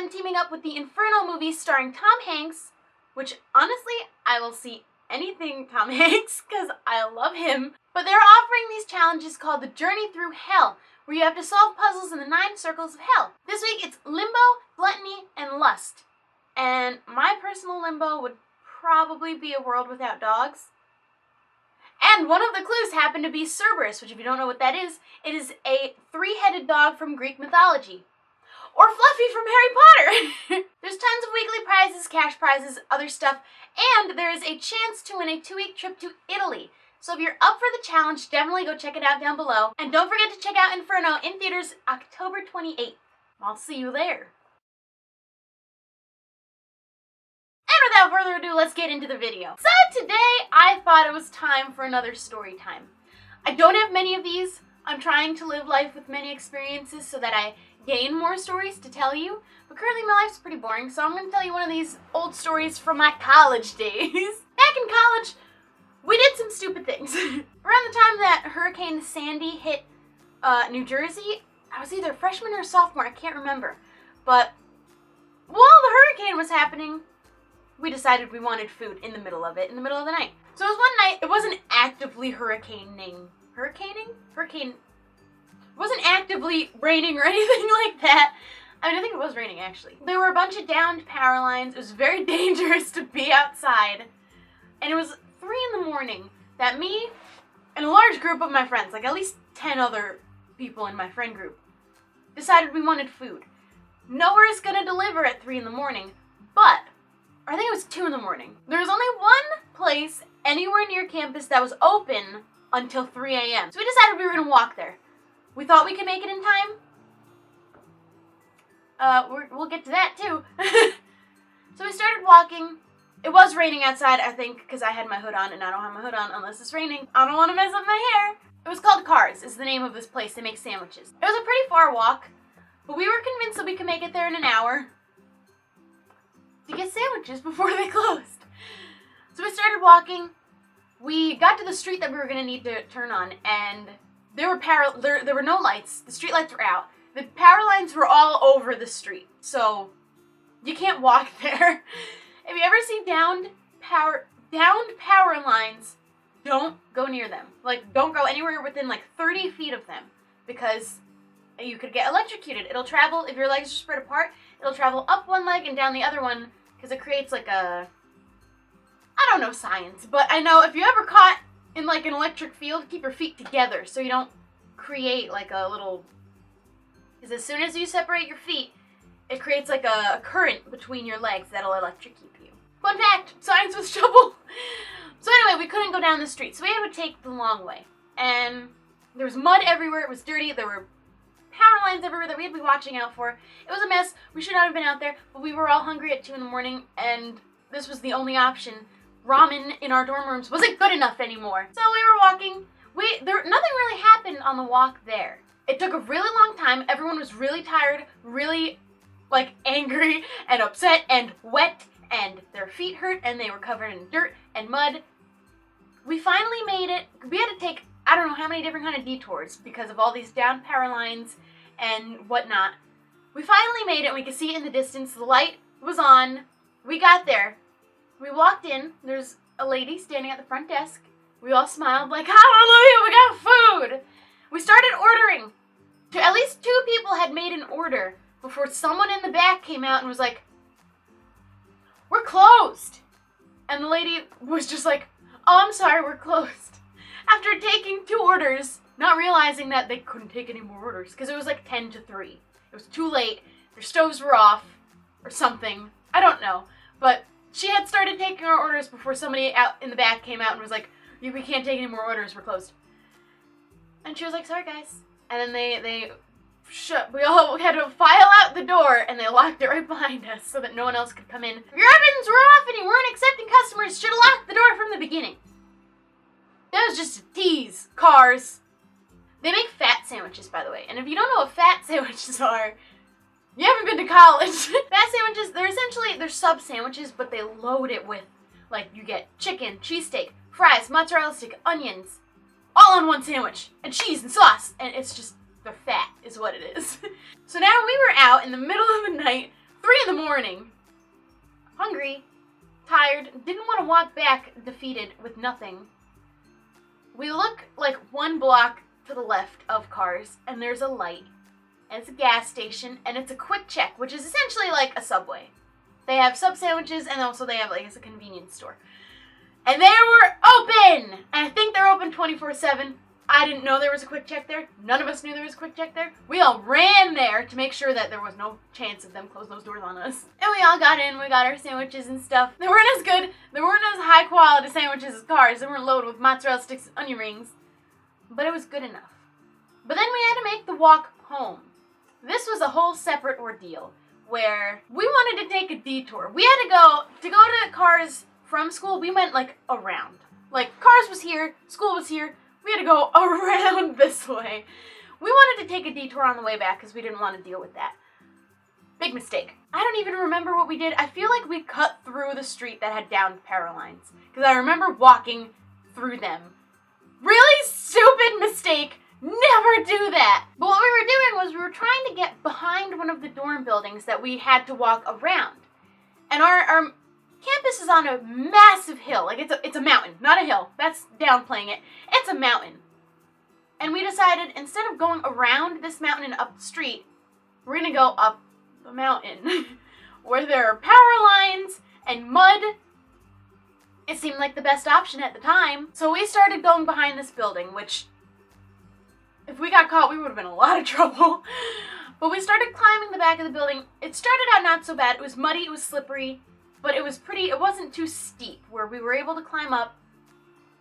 them teaming up with the Inferno Movie starring Tom Hanks, which honestly, I will see anything Tom Hanks because I love him. But they're offering these challenges called the Journey Through Hell, where you have to solve puzzles in the 9 circles of hell. This week it's limbo, gluttony, and lust. And my personal limbo would probably be a world without dogs. And one of the clues happened to be Cerberus, which if you don't know what that is, it is a 3-headed dog from Greek mythology. Or Fluffy from Harry Potter! There's tons of weekly prizes, cash prizes, other stuff, and there is a chance to win a 2-week trip to Italy. So if you're up for the challenge, definitely go check it out down below. And don't forget to check out Inferno in theaters October 28th. I'll see you there. And without further ado, let's get into the video. So today, I thought it was time for another story time. I don't have many of these. I'm trying to live life with many experiences so that I gain more stories to tell you. But currently my life's pretty boring, so I'm going to tell you one of these old stories from my college days. Back in college, we did some stupid things. Around the time that Hurricane Sandy hit New Jersey, I was either a freshman or a sophomore, I can't remember. But while the hurricane was happening, we decided we wanted food in the middle of the night. So it was one night, it wasn't actively hurricaning. It wasn't actively raining or anything like that. I mean, I think it was raining, actually. There were a bunch of downed power lines. It was very dangerous to be outside. And it was 3 in the morning that me and a large group of my friends, like at least 10 other people in my friend group, decided we wanted food. Nowhere is gonna deliver at 3 in the morning, but, or I think it was 2 in the morning. There was only one place anywhere near campus that was open until 3 a.m. So we decided we were gonna walk there. We thought we could make it in time. We'll get to that too. So we started walking. It was raining outside, I think, because I had my hood on, and I don't have my hood on unless it's raining. I don't want to mess up my hair. It was called Cars, is the name of this place. They make sandwiches. It was a pretty far walk, but we were convinced that we could make it there in an hour to get sandwiches before they closed. So we started walking. We got to the street that we were going to need to turn on, and there were no lights. The street lights were out. The power lines were all over the street, so you can't walk there. If you ever see downed power lines, don't go near them. Like, don't go anywhere within like 30 feet of them, because you could get electrocuted. It'll travel, if your legs are spread apart, it'll travel up one leg and down the other one, because it creates like a, I don't know science, but I know if you ever caught in like an electric field, keep your feet together so you don't create like a little, because as soon as you separate your feet, it creates like a current between your legs that'll electrocute you. Fun fact, science was trouble. So anyway, we couldn't go down the street, so we had to take the long way. And there was mud everywhere, it was dirty, there were power lines everywhere that we had to be watching out for. It was a mess, we should not have been out there, but we were all hungry at 2 in the morning, and this was the only option. Ramen in our dorm rooms wasn't good enough anymore. So we were walking, nothing really happened on the walk there. It took a really long time, everyone was really tired, really like angry and upset and wet, and their feet hurt and they were covered in dirt and mud. We finally made it. We had to take, I don't know how many different kind of detours because of all these down power lines and whatnot. We finally made it and we could see it in the distance. The light was on. We got there. We walked in. There's a lady standing at the front desk. We all smiled like, hallelujah, we got food. We started ordering. At least 2 people had made an order before someone in the back came out and was like, we're closed. And the lady was just like, oh, I'm sorry, we're closed. After taking 2 orders, not realizing that they couldn't take any more orders, because it was like 10 to 3. It was too late, their stoves were off, or something. I don't know. But she had started taking our orders before somebody out in the back came out and was like, we can't take any more orders, we're closed. And she was like, sorry guys. And then we all had to file out the door, and they locked it right behind us so that no one else could come in. If your ovens were off and you weren't accepting customers, should have locked the door from the beginning. That was just a tease. Cars. They make fat sandwiches, by the way. And if you don't know what fat sandwiches are, you haven't been to college. Fat sandwiches, they're sub sandwiches, but they load it with, like, you get chicken, cheesesteak, fries, mozzarella stick, onions, all on one sandwich, and cheese and sauce, and it's just, they're fat is what it is. So now we were out in the middle of the night, 3 in the morning. Hungry, tired, didn't want to walk back defeated with nothing. We look like 1 block to the left of Cars, and there's a light, and it's a gas station, and it's a quick check, which is essentially like a Subway. They have sub sandwiches, and also they have like it's a convenience store. And they were open! And I think they're open 24/7. I didn't know there was a quick check there. None of us knew there was a quick check there. We all ran there to make sure that there was no chance of them closing those doors on us. And we all got in, we got our sandwiches and stuff. They weren't as good, they weren't as high quality sandwiches as Cars. They weren't loaded with mozzarella sticks and onion rings. But it was good enough. But then we had to make the walk home. This was a whole separate ordeal where we wanted to take a detour. We had to go to Cars from school. We went like around. Like Cars was here, school was here. We had to go around this way. We wanted to take a detour on the way back because we didn't want to deal with that. Big mistake. I don't even remember what we did. I feel like we cut through the street that had downed power lines because I remember walking through them. Really stupid mistake. Never do that. But what we were doing was we were trying to get behind one of the dorm buildings that we had to walk around. And our campus is on a massive hill. Like it's a mountain, not a hill. That's downplaying it. It's a mountain. And we decided instead of going around this mountain and up the street, we're gonna go up the mountain where there are power lines and mud. It seemed like the best option at the time. So we started going behind this building, which if we got caught, we would have been in a lot of trouble. But we started climbing the back of the building. It started out not so bad. It was muddy, it was slippery. But it wasn't too steep where we were able to climb up.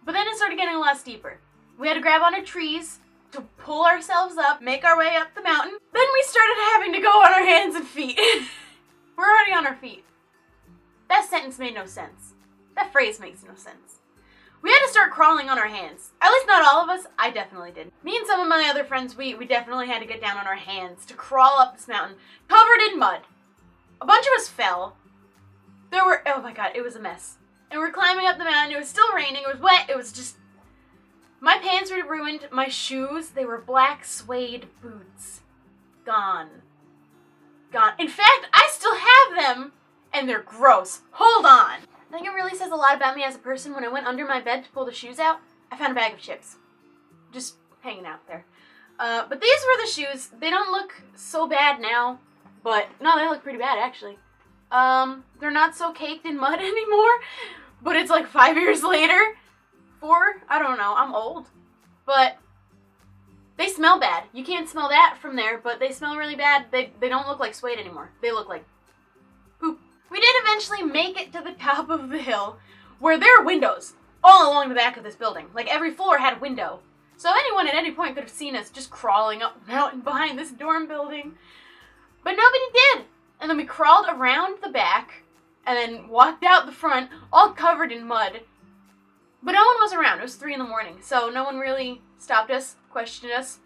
But then it started getting a lot steeper. We had to grab onto trees to pull ourselves up, make our way up the mountain. Then we started having to go on our hands and feet. We're already on our feet. That sentence made no sense. That phrase makes no sense. We had to start crawling on our hands. At least not all of us. I definitely did. Me and some of my other friends, we definitely had to get down on our hands to crawl up this mountain, covered in mud. A bunch of us fell. Oh my god, it was a mess. And we're climbing up the mountain, it was still raining, it was wet, it was just... My pants were ruined, my shoes, they were black suede boots. Gone. Gone. In fact, I still have them, and they're gross. Hold on. I think it really says a lot about me as a person when I went under my bed to pull the shoes out, I found a bag of chips. Just hanging out there. But these were the shoes. They don't look so bad now, but no, they look pretty bad actually. They're not so caked in mud anymore, but it's like 5 years later. 4? I don't know, I'm old. But they smell bad. You can't smell that from there, but they smell really bad. They don't look like suede anymore. They look like poop. We did eventually make it to the top of the hill, where there are windows all along the back of this building. Like every floor had a window. So anyone at any point could have seen us just crawling up the mountain behind this dorm building. But nobody did. And then we crawled around the back, and then walked out the front, all covered in mud. But no one was around. It was 3 in the morning, so no one really stopped us, questioned us.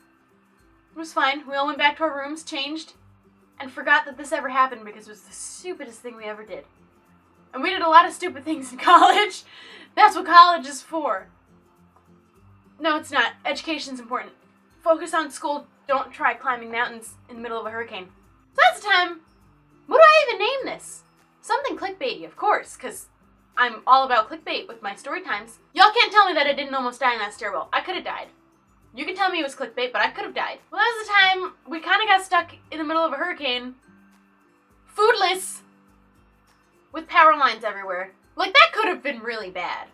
It was fine. We all went back to our rooms, changed, and forgot that this ever happened because it was the stupidest thing we ever did. And we did a lot of stupid things in college. That's what college is for. No, it's not. Education's important. Focus on school. Don't try climbing mountains in the middle of a hurricane. So that's the time. What do I even name this? Something clickbaity, of course, because I'm all about clickbait with my story times. Y'all can't tell me that I didn't almost die in that stairwell. I could have died. You can tell me it was clickbait, but I could have died. Well, that was the time we kind of got stuck in the middle of a hurricane, foodless, with power lines everywhere. Like, that could have been really bad.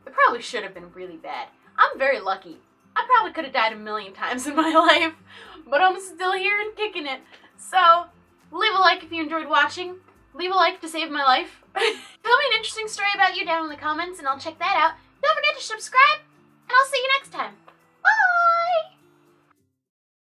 It probably should have been really bad. I'm very lucky. I probably could have died a million times in my life, but I'm still here and kicking it. So, leave a like if you enjoyed watching. Leave a like to save my life. Tell me an interesting story about you down in the comments and I'll check that out. Don't forget to subscribe, and I'll see you next time.